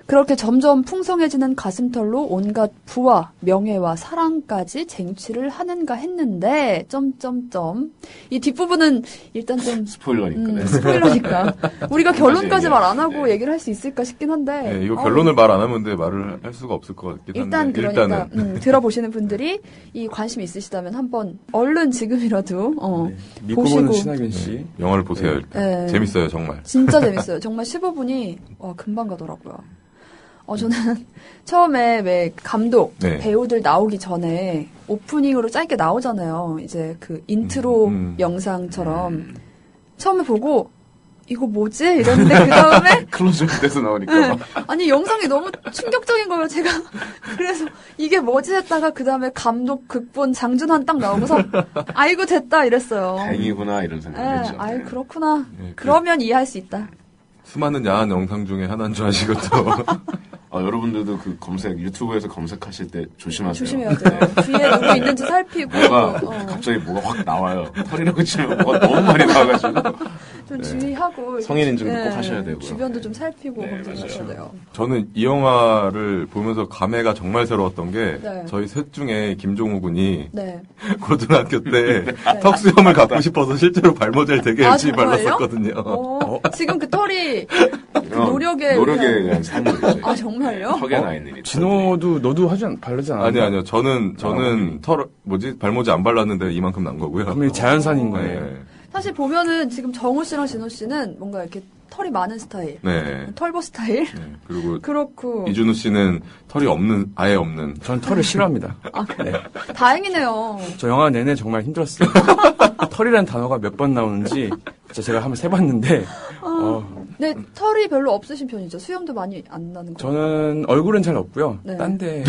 그렇게 점점 풍성해지는 가슴털로 온갖 부와 명예와 사랑까지 쟁취를 하는가 했는데 이 뒷부분은 일단 좀 스포일러니까. 스포일러니까 우리가 결론까지 말 안 하고 네. 얘기를 할 수 있을까 싶긴 한데 네, 이거 결론을 말 안 하면 말을 할 수가 없을 것 같긴 한데 일단 들어보시는 분들이 이 관심이 있으시다면 한번 얼른 지금이라도 믿고 보시고 보는 신하균 씨. 영화를 보세요. 일단. 네. 재밌어요, 정말. 진짜 재밌어요. 정말 15분이 금방 가더라고요. 저는 처음에 왜 감독, 네. 배우들 나오기 전에 오프닝으로 짧게 나오잖아요. 이제 그 인트로 영상처럼. 처음에 보고, 이거 뭐지? 이랬는데 그 다음에 클로즈업돼서 나오니까. 네. 아니 영상이 너무 충격적인 거예요. 제가 그래서 이게 뭐지 했다가 그 다음에 감독 극본 장준환 딱 나오고서 아이고 됐다 이랬어요. 다행이구나 이런 생각을 했죠. 아이 그렇구나. 네, 그러면 이해할 수 있다. 수많은 야한 영상 중에 하나인 줄 아시고 또. 여러분들도 그 유튜브에서 검색하실 때 조심하세요. 조심해야 돼요. 뒤에 누구 있는지 살피고. 갑자기 뭐가 확 나와요. 털이라고 치면 뭐가 너무 많이 나와가지고. 좀 주의하고. 성인 인증도 꼭 하셔야 되고요. 주변도 좀 살피고 네, 검색하셔야 돼요. 저는 이 영화를 보면서 감회가 정말 새로웠던 게 네. 저희 셋 중에 김종우 군이 네. 고등학교 때 턱수염을 갖고 싶어서 실제로 발모제를 되게 열심히 정말요? 발랐었거든요. 지금 그 털이 노력에 의한 삶이죠. 아 정말요? 턱에 나 있는 이 진호도 너도 바르지 않았나요? 아니요. 저는 발모제 안 발랐는데 이만큼 난 거고요. 그럼 자연산인 거예요. 네. 사실 보면은 지금 정우 씨랑 진호 씨는 뭔가 이렇게 털이 많은 스타일. 네. 털보 스타일. 네. 그리고 그렇고. 이준우 씨는 털이 아예 없는. 전 털을 싫어합니다. 아, 그래요? 다행이네요. 저 영화 내내 정말 힘들었어요. 털이라는 단어가 몇 번 나오는지 제가 한번 세봤는데 네, 털이 별로 없으신 편이죠. 수염도 많이 안 나는 거. 저는 얼굴은 잘 없고요. 네. 딴데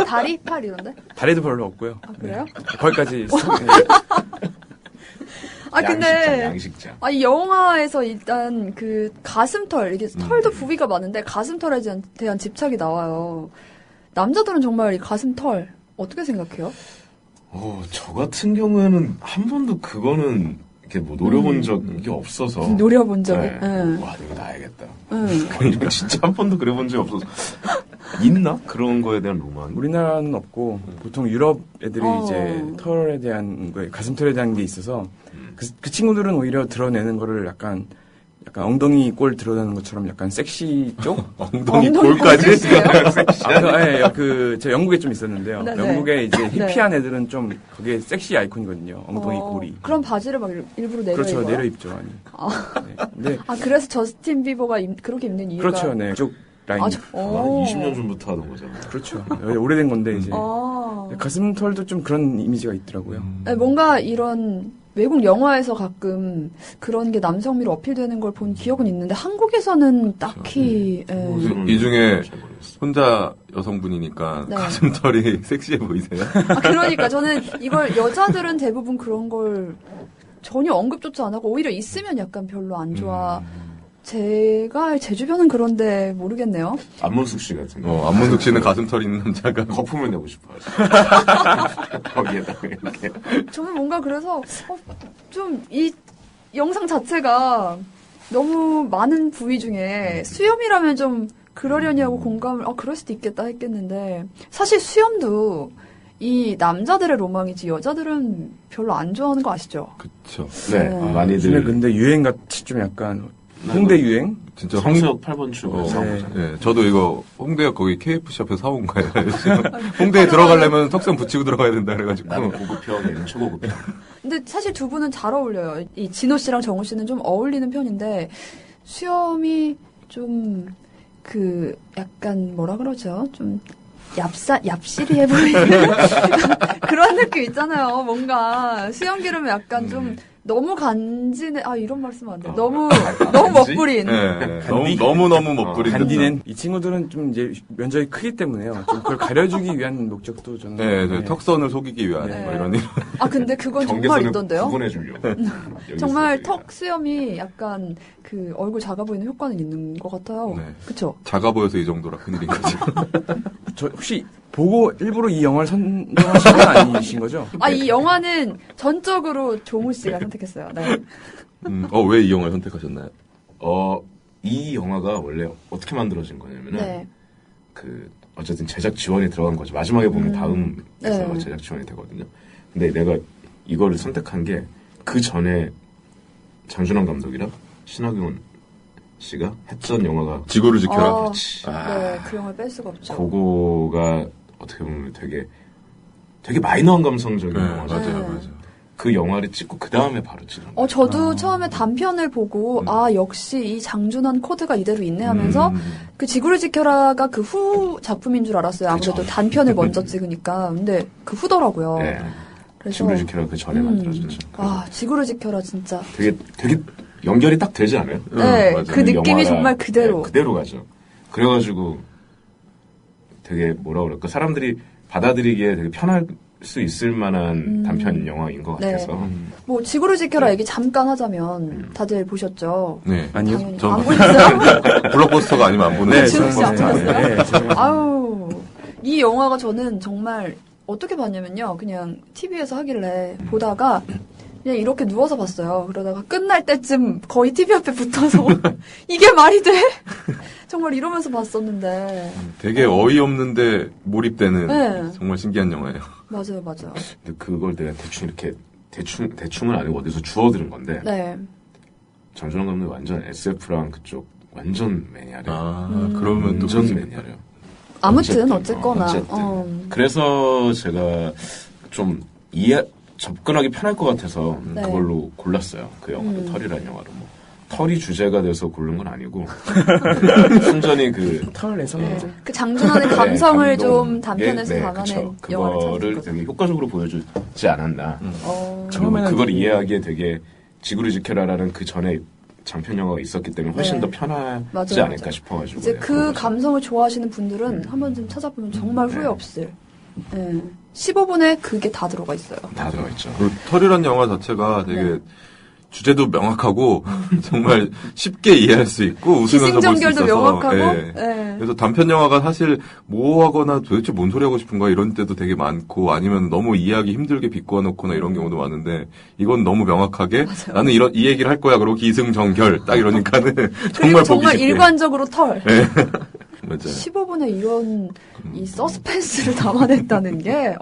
다리, 팔 이런데? 다리도 별로 없고요. 아, 그래요? 거기까지. 근데 양식장. 이 영화에서 일단 그 가슴털 이게 털도 부위가 많은데 가슴털에 대한 집착이 나와요. 남자들은 정말 이 가슴털 어떻게 생각해요? 저 같은 경우에는 한 번도 그거는 이렇게 뭐 노려본 적이 없어서. 노려본 적이. 네. 응. 와, 이거 나야겠다. 응. 진짜 한 번도 그래본 적이 없어서. 있나? 그런 거에 대한 로망. 우리나라는 없고 보통 유럽 애들이 이제 털에 대한 거에 가슴털에 대한 게 있어서 그 친구들은 오히려 드러내는 거를 약간 엉덩이 꼴 드러내는 것처럼 약간 섹시 쪽? 엉덩이 골까지? 저 영국에 좀 있었는데요. 네네. 영국에 이제 네. 히피한 애들은 좀 거기에 섹시 아이콘이거든요. 엉덩이 꼴이. 그럼 바지를 막 일부러 내려 그렇죠. 입어요? 내려 입죠, 많이. 네. 그래서 저스틴 비버가 그렇게 입는 이유가. 그렇죠, 네. 쪽 라인. 20년 전부터 하던 거잖아요. 그렇죠. 오래된 건데, 이제. 아. 가슴털도 좀 그런 이미지가 있더라고요. 뭔가 이런 외국 영화에서 가끔 그런 게 남성미로 어필되는 걸 본 기억은 있는데 한국에서는 딱히 이 중에 혼자 여성분이니까 네. 가슴털이 섹시해 보이세요? 그러니까 저는 이걸 여자들은 대부분 그런 걸 전혀 언급조차 안 하고 오히려 있으면 약간 별로 안 좋아. 제가 제 주변은 그런데 모르겠네요. 안문숙 씨 같은 거. 안문숙 씨는 가슴털 있는 남자가 거품을 내고 싶어요. 거기에다가 이렇게. 저는 뭔가 그래서 좀 이 영상 자체가 너무 많은 부위 중에 수염이라면 좀 그러려니 하고 공감을 그럴 수도 있겠다 했겠는데 사실 수염도 이 남자들의 로망이지 여자들은 별로 안 좋아하는 거 아시죠? 그쵸. 네, 네. 많이들. 요즘에 근데 유행같이 좀 약간 홍대 유행? 진짜 성수역 8번 출구 네. 네, 저도 이거 홍대역 거기 KFC 앞에서 사온 거예요. 지금 홍대에 들어가려면 턱선 붙이고 들어가야 된다 그래가지고. 나는 고급형, 얘는 초고급형. 근데 사실 두 분은 잘 어울려요. 이 진호 씨랑 정우 씨는 좀 어울리는 편인데 수염이 좀 그 약간 뭐라 그러죠? 좀 얍시리해 보이는 그런 느낌 있잖아요. 뭔가 수염 기르면 약간 좀 너무 간지네. 이런 말씀 안 돼. 너무 멋부린. 네, 너무 멋부린. 간디는 이 친구들은 좀 이제 면적이 크기 때문에요. 좀 그걸 가려주기 위한 목적도 저는. 네, 턱선을 속이기 위한 네. 뭐 이런. 근데 그건 정말 경계선을 있던데요. 구분해주려고. 정말 턱 수염이 약간 그 얼굴 작아 보이는 효과는 있는 것 같아요. 네. 그쵸? 작아 보여서 이 정도라 큰일인 거죠. 저 혹시 보고 일부러 이 영화를 선정하신 건 아니신 거죠? 이 영화는 전적으로 종우 씨가 선택했어요. 네. 왜 이 영화를 선택하셨나요? 이 영화가 원래 어떻게 만들어진 거냐면은, 네. 어쨌든 제작 지원이 들어간 거죠. 마지막에 보면 다음에서 네. 제작 지원이 되거든요. 근데 내가 이거를 선택한 게 그 전에 장준환 감독이랑 신하균 씨가 했던 영화가 지구를 지켜라. 그렇지. 네, 그 영화를 뺄 수가 없죠. 그거가 어떻게 보면 되게 마이너한 감성적인 네, 영화죠. 맞아요. 그 영화를 찍고 그 다음에 바로 찍은 거예요. 저도 처음에 단편을 보고 역시 이 장준환 코드가 이대로 있네 하면서 그 지구를 지켜라가 그 후 작품인 줄 알았어요. 아무래도 그쵸. 단편을 먼저 찍으니까. 근데 그 후더라고요. 네. 그래서 지구를 지켜라 그 전에 만들어졌죠. 지구를 지켜라 진짜. 되게 연결이 딱 되지 않아요? 네, 맞아요. 그 느낌이 정말 그대로. 네, 그대로 가죠. 그래가지고 되게 뭐라 그럴까 사람들이 받아들이기에 되게 편할 수 있을 만한 단편 영화인 것 네. 같아서. 뭐 지구를 지켜라 얘기 잠깐 하자면 다들 보셨죠? 네. 아니요. 당연히 저- 안 보셨어요? 블록버스터가 아니면 안 보는. 네, 지금 씨 안 저는 봤어요? 네, 제가 아유, 이 영화가 저는 정말 어떻게 봤냐면요. 그냥 TV에서 하길래 보다가 그냥 이렇게 누워서 봤어요. 그러다가 끝날 때쯤 거의 TV 앞에 붙어서 이게 말이 돼? 정말 이러면서 봤었는데. 되게 어이없는데 몰입되는 네. 정말 신기한 영화예요. 맞아요. 근데 그걸 내가 대충은 아니고 어디서 주워 들은 건데 네. 장준환 감독이 완전 SF랑 그쪽 완전 매니아래. 그러면 또 완전 그지. 매니아래요. 아무튼 어쨌거나. 어쨌든. 그래서 제가 좀 접근하기 편할 것 같아서 네. 그걸로 골랐어요. 그 영화를 털이라는 영화로. 뭐 털이 주제가 돼서 고른 건 아니고 순전히 털에서 그 장준환의 감성을 감동. 좀 단편에서 네, 담아낸 그쵸. 영화를 그거를 찾았거든요. 되게 효과적으로 보여주지 않았나. 처음에는 그걸 이해하기에 되게 지구를 지켜라라는 그 전에 장편 영화가 있었기 때문에 훨씬 네. 더 편하지 맞아요, 않을까 맞아요. 싶어가지고. 이제 네, 그 그런 거죠. 감성을 좋아하시는 분들은 한번 좀 찾아보면 정말 후회 네. 없을. 15분에 그게 다 들어가 있어요. 다 들어가 있죠. 그 털이란 영화 자체가 되게 주제도 명확하고 정말 쉽게 이해할 수 있고 웃으면서 볼 수 기승전결도 있어서. 명확하고. 예. 네. 그래서 단편 영화가 사실 모호하거나 도대체 뭔 소리 하고 싶은 거야 이런 때도 되게 많고 아니면 너무 이해하기 힘들게 비꼬아 놓거나 이런 경우도 많은데 이건 너무 명확하게 맞아요. 나는 이 얘기를 할 거야 그러고 기승전결 딱 이러니까는 그리고 정말 보기 정말 쉽게. 일관적으로 털. 맞아요. 15분에 이런 이 서스펜스를 담아냈다는 게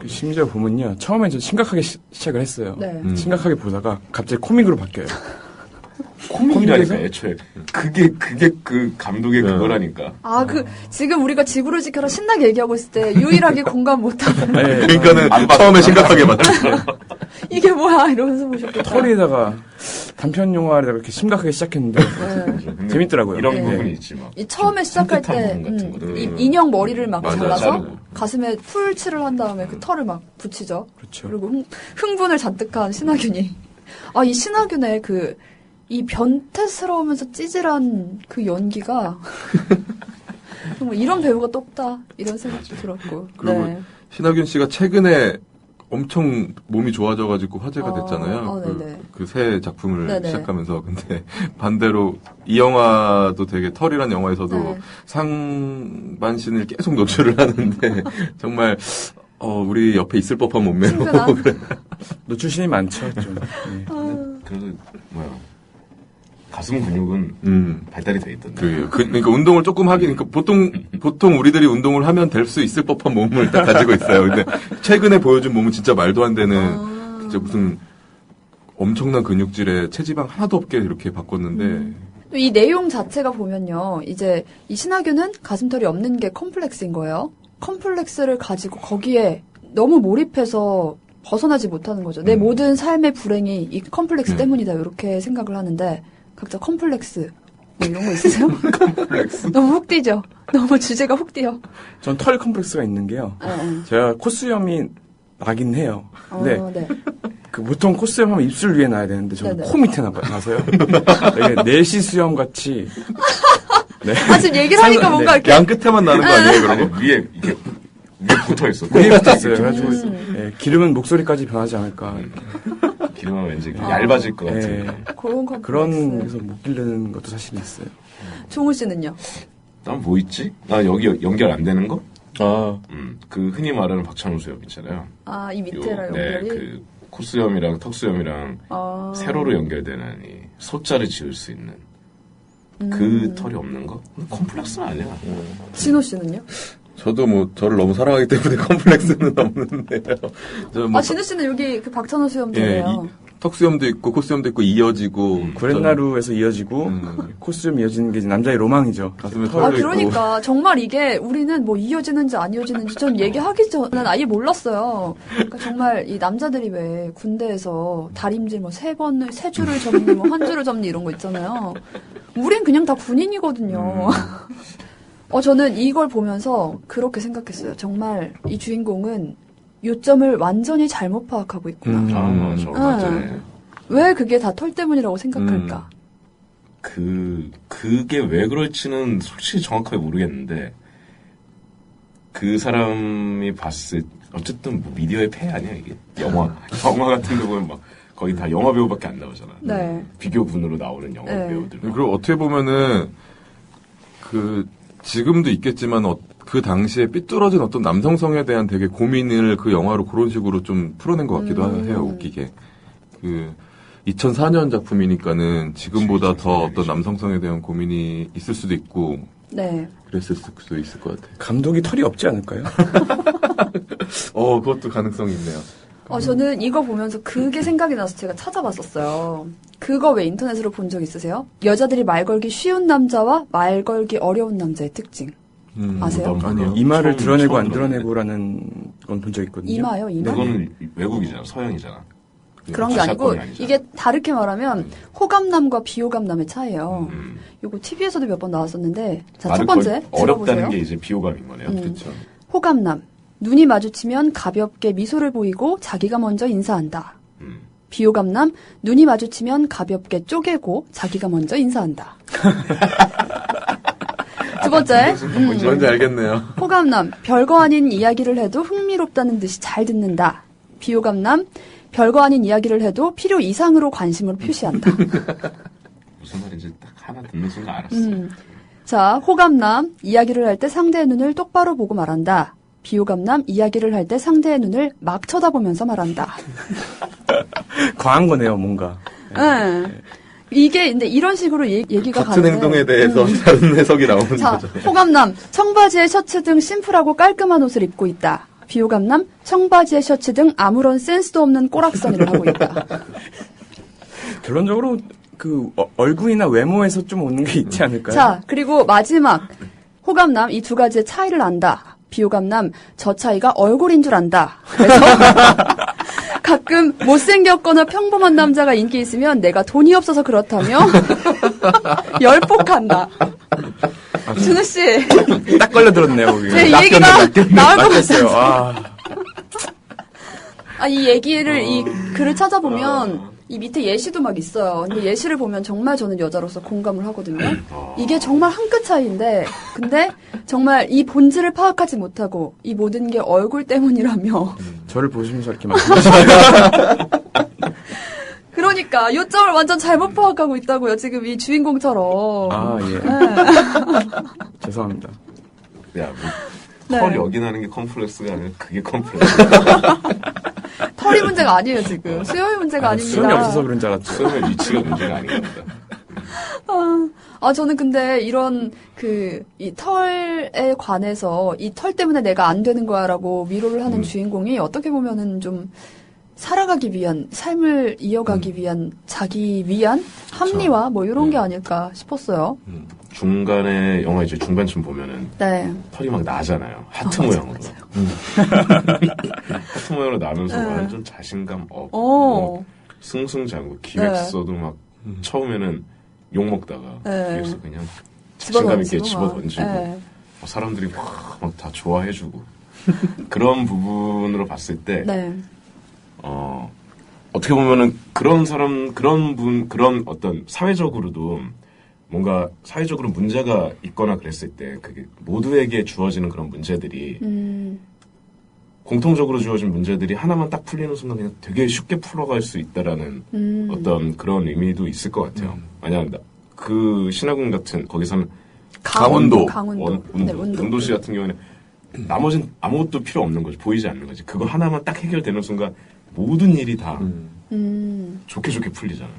심지어 보면요. 처음엔 좀 심각하게 시작을 했어요. 네. 심각하게 보다가 갑자기 코믹으로 바뀌어요. 코믹이라니까 애초에 그게 그 감독의 그거라니까. 지금 우리가 지구를 지켜라 신나게 얘기하고 있을 때 유일하게 공감 못하는. 네, 그러니까는 처음에 심각하게 만들었어요. 이게 뭐야 이러면서 보셨겠다. 털에다가 단편 영화를 이렇게 심각하게 시작했는데 재밌더라고요. 이런 네. 부분이 있지 막. 이 처음에 시작할 때 산뜻한 부분 같은 것들. 인형 머리를 막 맞아요. 잘라서 자르고. 가슴에 풀칠을 한 다음에 그 털을 막 붙이죠. 그렇죠. 그리고 흥분을 잔뜩한 신하균이. 이 신하균의 이 변태스러우면서 찌질한 그 연기가 정말 이런 배우가 또 없다 이런 생각도 들었고. 그리고 네. 신하균 씨가 최근에 엄청 몸이 좋아져가지고 화제가 됐잖아요. 네네. 그 새 작품을 네네. 시작하면서. 근데 반대로 이 영화도 되게 털이란 영화에서도 네. 상반신을 계속 노출을 하는데 정말 우리 옆에 있을 법한 몸매로. 친근한. 노출신이 많죠. 좀. 네. 그래서 가슴 근육은 발달이 돼 있던데. 그러니까 운동을 조금 그러니까 보통 우리들이 운동을 하면 될 수 있을 법한 몸을 딱 가지고 있어요. 근데 최근에 보여준 몸은 진짜 말도 안 되는 진짜 무슨 엄청난 근육질에 체지방 하나도 없게 이렇게 바꿨는데. 이 내용 자체가 보면요. 이제 이 신하균은 가슴털이 없는 게 컴플렉스인 거예요. 컴플렉스를 가지고 거기에 너무 몰입해서 벗어나지 못하는 거죠. 내 모든 삶의 불행이 이 컴플렉스 때문이다. 이렇게 생각을 하는데 각자 컴플렉스 뭐 이런 거 있으세요? 컴플렉스. 너무 훅 뛰죠. 너무 주제가 훅 뛰어. 전 털 컴플렉스가 있는 게요. 제가 콧수염이 나긴 해요. 근데 네. 보통 콧수염 하면 입술 위에 놔야 되는데 저는 네네. 코 밑에 나서요. 되게 내시 수염 같이. 네. 지금 얘기를 하니까 뭔가 이렇게 양 끝에만 나는 거 아니에요, 그러면? 위에 붙어 있어. 위에 붙어 있어요. 그래가지고 기름은 목소리까지 변하지 않을까. 이렇게. 기름은 왠지 얇아질 것 같은. 네. 그런 컴플렉스. 그런 데서 못 기르는 것도 사실 있어요. 종우 씨는요? 난 뭐 있지? 나 여기 연결 안 되는 거? 아, 그 흔히 말하는 박찬호 수염 있잖아요. 이 밑에랑 연결이? 그 콧수염이랑 턱수염이랑 세로로 연결되는 이 소자를 지을 수 있는 그 털이 없는 거? 컴플렉스는 아니야. 진호 씨는요? 저도 저를 너무 사랑하기 때문에 컴플렉스는 없는데요. 진호 씨는 여기 그 박찬호 수염이에요. 턱수염도 있고 콧수염도 있고 이어지고 구렛나루에서 이어지고 콧수염 이어지는 게 이제 남자의 로망이죠. 가슴에 털도 그러니까 정말 이게 우리는 뭐 이어지는지 안 이어지는지 전 얘기하기 전에는 아예 몰랐어요. 그러니까 정말 이 남자들이 왜 군대에서 다림질 세 줄을 접니 한 줄을 접니 이런 거 있잖아요. 우린 그냥 다 군인이거든요. 저는 이걸 보면서 그렇게 생각했어요. 정말 이 주인공은 요점을 완전히 잘못 파악하고 있구나. 맞아요. 왜 그게 다 털 때문이라고 생각할까? 그게 왜 그럴지는 솔직히 정확하게 모르겠는데, 그 사람이 봤을, 어쨌든 뭐 미디어의 폐해 아니야, 이게? 영화 같은 거 보면 거의 다 영화 배우밖에 안 나오잖아. 네. 비교군으로 나오는 영화 네. 배우들. 그리고 어떻게 보면은 지금도 있겠지만 그 당시에 삐뚤어진 어떤 남성성에 대한 되게 고민을 그 영화로 그런 식으로 좀 풀어낸 것 같기도 해요. 웃기게. 2004년 작품이니까는 지금보다 더 어떤 남성성에 대한 고민이 있을 수도 있고. 네. 그랬을 수도 있을 것 같아요. 감독이 털이 없지 않을까요? 그것도 가능성이 있네요. 저는 이거 보면서 그게 생각이 나서 제가 찾아봤었어요. 그거 왜 인터넷으로 본 적 있으세요? 여자들이 말 걸기 쉬운 남자와 말 걸기 어려운 남자의 특징. 아세요? 아니요. 이마를 처음 드러내고 안 들었는데. 드러내고라는 건 본 적 있거든요. 이마요, 이마? 그거는 외국이잖아, 서양이잖아. 그런 게 아니고 아시아권이 아니잖아. 이게 다르게 말하면 호감남과 비호감남의 차이예요. 음. 요거 TV에서도 몇 번 나왔었는데 자, 말을 첫 번째 어렵다는 들어보세요. 게 이제 비호감인 거네요. 그렇죠. 호감남. 눈이 마주치면 가볍게 미소를 보이고 자기가 먼저 인사한다. 비호감남. 눈이 마주치면 가볍게 쪼개고 자기가 먼저 인사한다. 두 번째. 뭔지 알겠네요. 호감남. 별거 아닌 이야기를 해도 흥미롭다는 듯이 잘 듣는다. 비호감남. 별거 아닌 이야기를 해도 필요 이상으로 관심을 표시한다. 무슨 말인지 딱 하나 듣는 순간 알았어. 자, 호감남. 이야기를 할 때 상대의 눈을 똑바로 보고 말한다. 비호감남. 이야기를 할 때 상대의 눈을 막 쳐다보면서 말한다. 과한 거네요, 뭔가. 네. 이게 근데 이런 식으로 얘기가 같은 가는데 행동에 대해서 다른 해석이 나오는 자, 거죠. 호감남. 청바지에 셔츠 등 심플하고 깔끔한 옷을 입고 있다. 비호감남. 청바지에 셔츠 등 아무런 센스도 없는 꼬락서니를 하고 있다. 결론적으로 그 얼굴이나 외모에서 좀 오는 게 있지 않을까요? 자, 그리고 마지막. 호감남 이 두 가지의 차이를 안다. 비호감남 저 차이가 얼굴인 줄 안다. 그래서 가끔 못생겼거나 평범한 남자가 인기 있으면 내가 돈이 없어서 그렇다며 열폭한다. 준우 씨, 딱 걸려들었네요. 거기. 제 이 얘기가 나올 것 낚였어요. 같아서. 이 얘기를 이 글을 찾아보면 이 밑에 예시도 막 있어요. 근데 예시를 보면 정말 저는 여자로서 공감을 하거든요. 이게 정말 한 끗 차이인데, 근데 정말 이 본질을 파악하지 못하고 이 모든 게 얼굴 때문이라며. 저를 보시면서 이렇게 말씀하시죠. 그러니까 요점을 완전 잘못 파악하고 있다고요. 지금 이 주인공처럼. 아, 예. 네. 죄송합니다. 야, 네. 털 여기 나는 게 컴플렉스가 아니라 그게 컴플렉스. 털이 문제가 아니에요, 지금. 수염이 문제가 아닙니다. 수염이 없어서 그런 줄 알았죠. 수염의 위치가 문제가 아닌 겁니다. 저는 근데 이런 이 털에 관해서 이 털 때문에 내가 안 되는 거야라고 위로를 하는 주인공이 어떻게 보면은 좀 살아가기 위한, 삶을 이어가기 위한, 자기 위한 합리화 뭐 이런 게 아닐까 싶었어요. 중간에 영화 이제 중반쯤 보면은 네. 털이 막 나잖아요. 하트 모양으로. 하트 모양으로 나면서 네. 완전 자신감 없고 오. 승승장구 기획서도 막 처음에는 욕 먹다가 네. 기획서 그냥 자신감 있게 집어 던지고 네. 사람들이 막 다 좋아해주고 그런 부분으로 봤을 때 네. 어떻게 보면은 그런 사람 그런 어떤 사회적으로도 뭔가 사회적으로 문제가 있거나 그랬을 때 그게 모두에게 주어지는 그런 문제들이 공통적으로 주어진 문제들이 하나만 딱 풀리는 순간 그냥 되게 쉽게 풀어갈 수 있다라는 어떤 그런 의미도 있을 것 같아요. 만약 그 신화군 같은 거기서는 강원도. 네, 운도. 운도시 같은 경우에는 나머진 아무것도 필요 없는 거지. 보이지 않는 거지. 그거 하나만 딱 해결되는 순간 모든 일이 다 좋게 풀리잖아.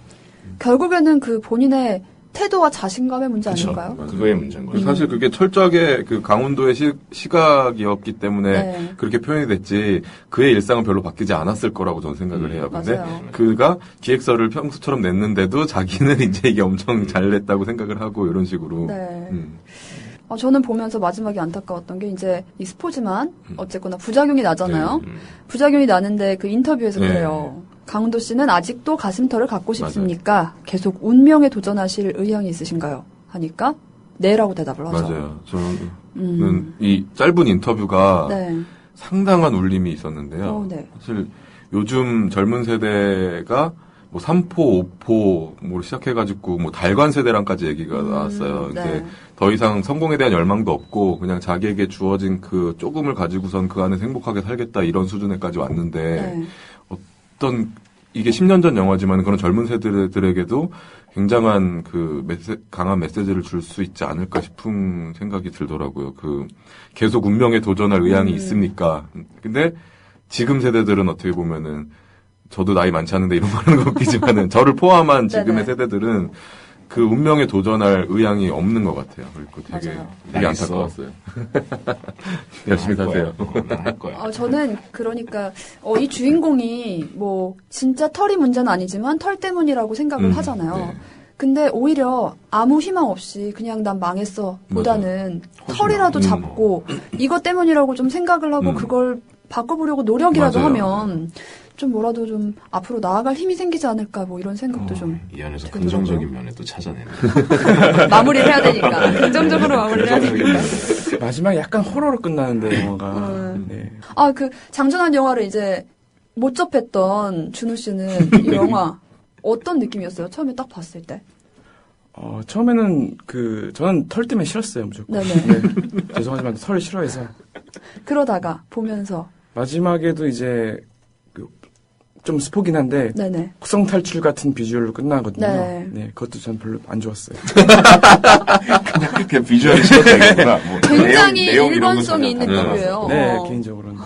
결국에는 그 본인의 태도와 자신감의 문제 그쵸? 아닐까요? 그거의 문제인 거죠. 사실 그게 철저하게 그 강원도의 시각이었기 때문에 네. 그렇게 표현이 됐지 그의 일상은 별로 바뀌지 않았을 거라고 저는 생각을 해요. 근데 맞아요. 그가 기획서를 평소처럼 냈는데도 자기는 이제 이게 엄청 잘 냈다고 생각을 하고 이런 식으로. 네. 저는 보면서 마지막에 안타까웠던 게 이제 이 스포지만 어쨌거나 부작용이 나잖아요. 부작용이 나는데 그 인터뷰에서 네. 그래요. 강원도 씨는 아직도 가슴털을 갖고 싶습니까? 계속 운명에 도전하실 의향이 있으신가요? 하니까 네라고 대답을 하죠. 맞아요. 저는 이 짧은 인터뷰가 네. 상당한 울림이 있었는데요. 네. 사실 요즘 젊은 세대가 뭐 3포, 5포 뭐 시작해가지고 뭐 달관 세대랑까지 얘기가 나왔어요. 네. 이제 더 이상 성공에 대한 열망도 없고 그냥 자기에게 주어진 그 조금을 가지고선 그 안에서 행복하게 살겠다 이런 수준에까지 왔는데 네. 어떤 이게 10년 전 영화지만 그런 젊은 세대들에게도 굉장한 강한 메시지를 줄 수 있지 않을까 싶은 생각이 들더라고요. 계속 운명에 도전할 의향이 있습니까? 근데 지금 세대들은 어떻게 보면은 저도 나이 많지 않은데 이런 말하는 거 웃기지만은 저를 포함한 지금의 네네. 세대들은 그 운명에 도전할 의향이 없는 것 같아요. 그리고 되게 알겠어. 안타까웠어요. 열심히 사세요. 할 거야. 저는 그러니까 이 주인공이 뭐 진짜 털이 문제는 아니지만 털 때문이라고 생각을 하잖아요. 네. 근데 오히려 아무 희망 없이 그냥 난 망했어 보다는 털이라도 잡고 이것 때문이라고 좀 생각을 하고 그걸 바꿔보려고 노력이라도 맞아요. 하면 좀 뭐라도 좀 앞으로 나아갈 힘이 생기지 않을까 뭐 이런 생각도 좀 이 안에서 되더라고요. 긍정적인 면에 또 찾아내는. 마무리를 해야 되니까 긍정적으로 마무리를 해야 되니까. 마지막에 약간 호러로 끝나는데 영화가. 네. 그 장준환 영화를 이제 못 접했던 준우 씨는 이 영화 어떤 느낌이었어요? 처음에 딱 봤을 때. 처음에는 저는 털 때문에 싫었어요, 무조건. 네네. 네. 죄송하지만 털을 싫어해서. 그러다가 보면서 마지막에도 이제 좀 스포긴 한데 네네. 국성 탈출 같은 비주얼로 끝나거든요. 네. 그것도 전 별로 안 좋았어요. 그냥 비주얼이 싫었다기보다 뭐 굉장히 내용 이런 거 일관성이 있는 전혀 비유예요. 네, 개인적으로는.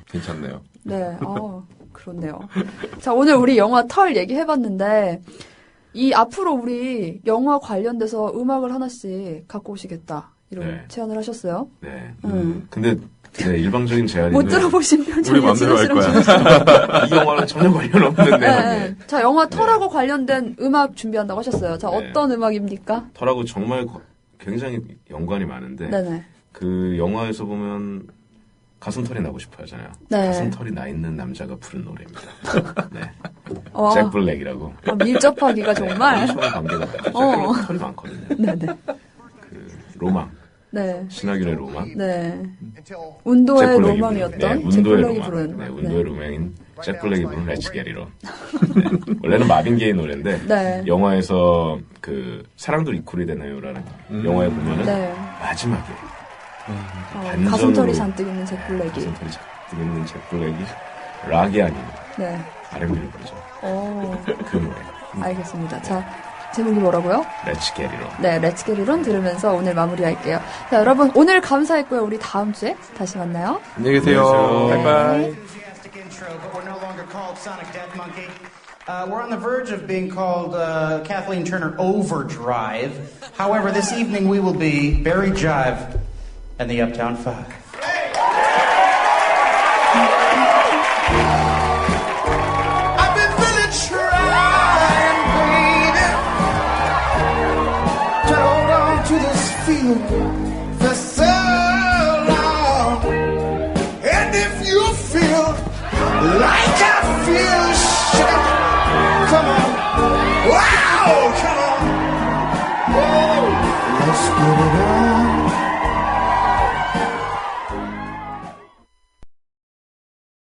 괜찮네요. 네, 그렇네요. 자, 오늘 우리 영화 털 얘기해봤는데, 앞으로 우리 영화 관련돼서 음악을 하나씩 갖고 오시겠다. 이런 네. 제안을 하셨어요. 네. 음. 근데 네, 일방적인 제안인데 못 들어보신 편지 우리 맘대로 할 거야. 이 영화랑 전혀 관련 없는 네. 내용이에요. 자, 영화 털하고 관련된 음악 준비한다고 하셨어요. 자, 네. 어떤 음악입니까? 털하고 정말 굉장히 연관이 많은데 네네. 그 영화에서 보면 가슴털이 나고 싶어 하잖아요. 네. 가슴털이 나 있는 남자가 부른 노래입니다. 네. 와. 잭 블랙이라고. 밀접하기가 정말. 엄청난 관계가 잭 어. 블랙 털이 많거든요. 네네. 그 로망. 네. 신하균의 로망. 네. 잭 운도의 블랙이 로망이었던 부른, 네, 잭 운도의 블랙이 로망. 부른. 네, 운도의 로망인 잭 블랙이 부른 렛츠 게리로. 네. 원래는 마빈 게이 노래인데 네. 영화에서 그 사랑도 리콜이 되나요라는 영화에 보면은 네. 마지막에 반전으로 가슴털이 잔뜩 있는 잭 블랙이. 가슴털이 잔뜩 있는 잭 블랙이 락이 아닌 네. R&B를 부르죠. 오. 그 노래. 알겠습니다. 자, 제목이 뭐라고요? 렛츠 게리로. 네, 렛츠 게리론 들으면서 오늘 마무리할게요. 자, 여러분 오늘 감사했고요. 우리 다음 주에 다시 만나요. 안녕히 계세요. 네. 바이바이. Enthusiastic intro, but we're no longer called Sonic Death Monkey. We're on the verge of being called Kathleen Turner Overdrive. However, this evening we will be Barry Jive and the Uptown Five. I've been really trying, baby, to hold on to this feeling for so long. And if you feel like I feel, sugar, come on. Wow, come on. Woo. Let's get it on.